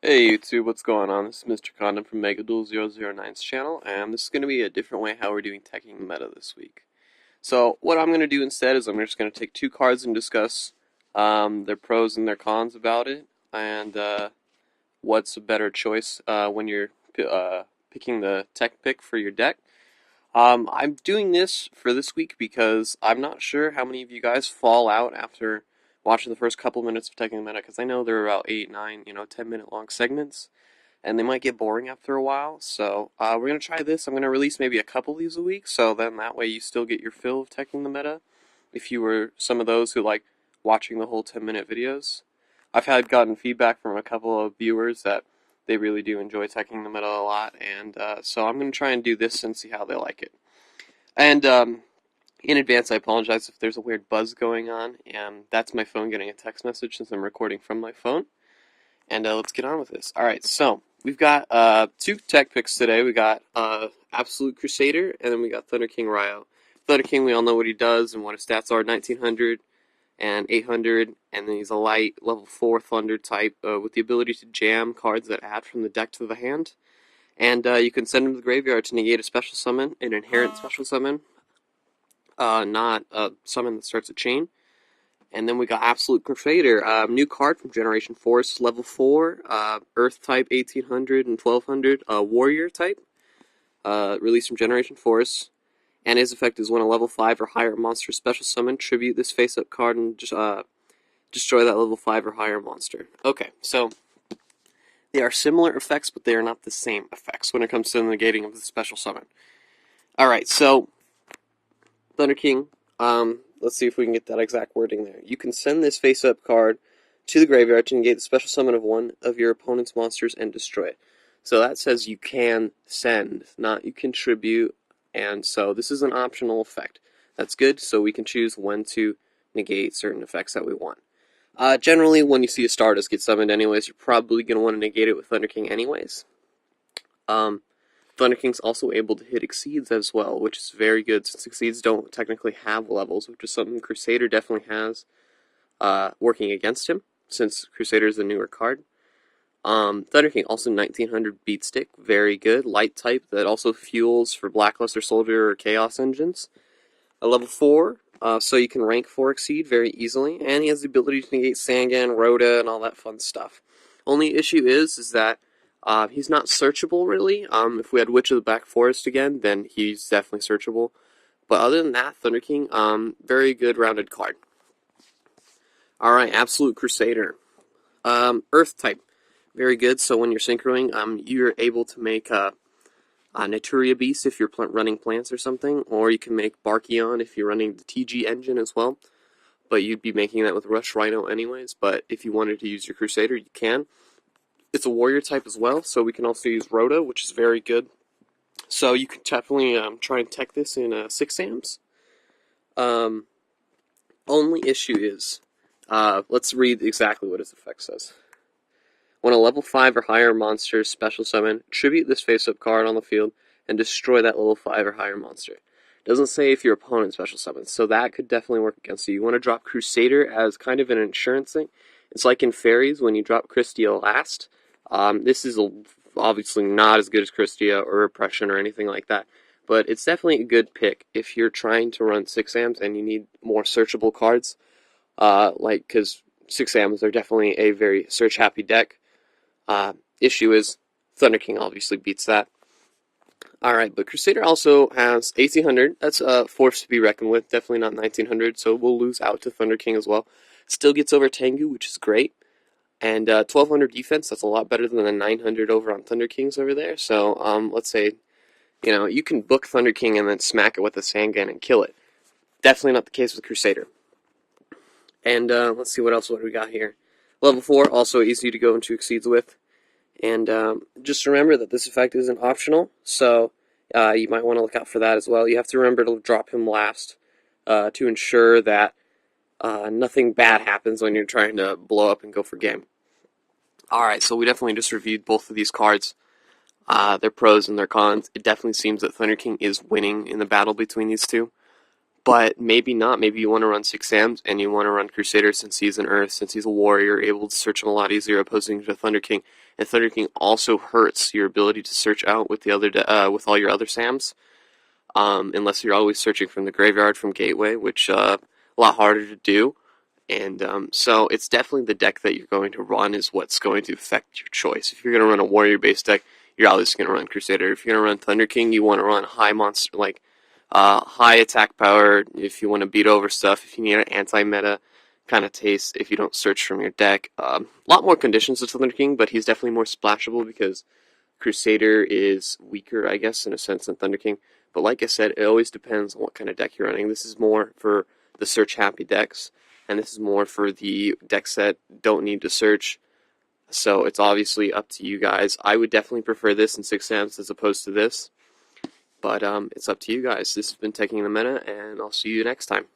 Hey YouTube, what's going on? This is MrKonDumb from MegaDuel009's channel, and this is going to be a different way how we're doing teching the meta this week. So what I'm going to do instead is I'm just going to take two cards and discuss their pros and their cons about it, and what's a better choice when you're picking the tech pick for your deck. I'm doing this for this week because I'm not sure how many of you guys fall out after watching the first couple minutes of Teching the Meta, because I know they're about 8, 9, 10-minute long segments, and they might get boring after a while. So we're going to try this. I'm going to release maybe a couple of these a week, so then that way you still get your fill of Teching the Meta, if you were some of those who like watching the whole 10-minute videos. I've gotten feedback from a couple of viewers that they really do enjoy Teching the Meta a lot, and so I'm going to try and do this and see how they like it. And in advance, I apologize if there's a weird buzz going on, and that's my phone getting a text message since I'm recording from my phone. And let's get on with this. Alright, so we've got two tech picks today. We got Absolute Crusader, and then we got Thunder King Rai-oh. Thunder King, we all know what he does and what his stats are, 1900 and 800, and then he's a light, level 4 Thunder type with the ability to jam cards that add from the deck to the hand. And you can send him to the graveyard to negate a special summon, an inherent special summon, not a summon that starts a chain. And then we got Absolute Crusader, new card from Generation Force, level 4, Earth type, 1800 and 1200, Warrior type, released from Generation Force. And his effect is when a level 5 or higher monster special summon, tribute this face-up card and just destroy that level 5 or higher monster. Okay, so they are similar effects, but they are not the same effects when it comes to the negating of the special summon. Alright, so Thunder King, let's see if we can get that exact wording there. You can send this face-up card to the graveyard to negate the special summon of one of your opponent's monsters and destroy it. So that says you can send, not you can tribute, and so this is an optional effect. That's good, so we can choose when to negate certain effects that we want. Generally, when you see a Stardust get summoned anyways, you're probably going to want to negate it with Thunder King anyways. Thunder King's also able to hit Exceeds as well, which is very good since Exceeds don't technically have levels, which is something Crusader definitely has working against him, since Crusader is a newer card. Thunder King, also 1900 Beat Stick, very good. Light type that also fuels for Blackluster Soldier or Chaos Engines. A level 4, so you can rank 4 Exceed very easily, and he has the ability to negate Sangan, Rhoda, and all that fun stuff. Only issue is that he's not searchable, really. If we had Witch of the Black Forest again, then he's definitely searchable. But other than that, Thunder King, very good rounded card. Alright, Absolute Crusader. Earth type, very good. So when you're synchroing, you're able to make Naturia Beast if you're running plants or something, or you can make Barkion if you're running the TG engine as well. But you'd be making that with Rush Rhino anyways, but if you wanted to use your Crusader, you can. It's a warrior type as well, so we can also use Rhoda, which is very good. So you can definitely try and tech this in 6 AMs. Only issue is, let's read exactly what his effect says. When a level 5 or higher monster special summon, tribute this face-up card on the field and destroy that level 5 or higher monster. It doesn't say if your opponent special summons, so that could definitely work against you. You want to drop Crusader as kind of an insurance thing. It's like in Fairies when you drop Christia last. This is obviously not as good as Christia or Repression or anything like that, but it's definitely a good pick if you're trying to run 6 AMs and you need more searchable cards. Because 6 AMs are definitely a very search-happy deck. Issue is, Thunder King obviously beats that. Alright, but Crusader also has 1800. That's a force to be reckoned with. Definitely not 1900, so we'll lose out to Thunder King as well. Still gets over Tengu, which is great. And 1200 defense, that's a lot better than the 900 over on Thunder Kings over there. So, let's say, you can book Thunder King and then smack it with a Sangan and kill it. Definitely not the case with Crusader. And let's see what else we got here. Level 4, also easy to go into Exceeds with. And just remember that this effect isn't optional, so you might want to look out for that as well. You have to remember to drop him last to ensure that nothing bad happens when you're trying to blow up and go for game. Alright, so we definitely just reviewed both of these cards, their pros and their cons. It definitely seems that Thunder King is winning in the battle between these two. But maybe not. Maybe you want to run 6 Sams and you want to run Crusader since he's an Earth, since he's a warrior, able to search him a lot easier opposing to Thunder King. And Thunder King also hurts your ability to search out with the with all your other Sams, unless you're always searching from the graveyard from Gateway, which a lot harder to do. And so it's definitely the deck that you're going to run is what's going to affect your choice. If you're going to run a warrior-based deck, you're obviously going to run Crusader. If you're going to run Thunder King, you want to run high monster, like high attack power. If you want to beat over stuff, if you need an anti-meta kind of taste, if you don't search from your deck. A lot more conditions to Thunder King, but he's definitely more splashable because Crusader is weaker, I guess, in a sense than Thunder King. But like I said, it always depends on what kind of deck you're running. This is more for the search-happy decks, and this is more for the decks that don't need to search. So it's obviously up to you guys. I would definitely prefer this in 6 Sams as opposed to this. But it's up to you guys. This has been Taking the Meta, and I'll see you next time.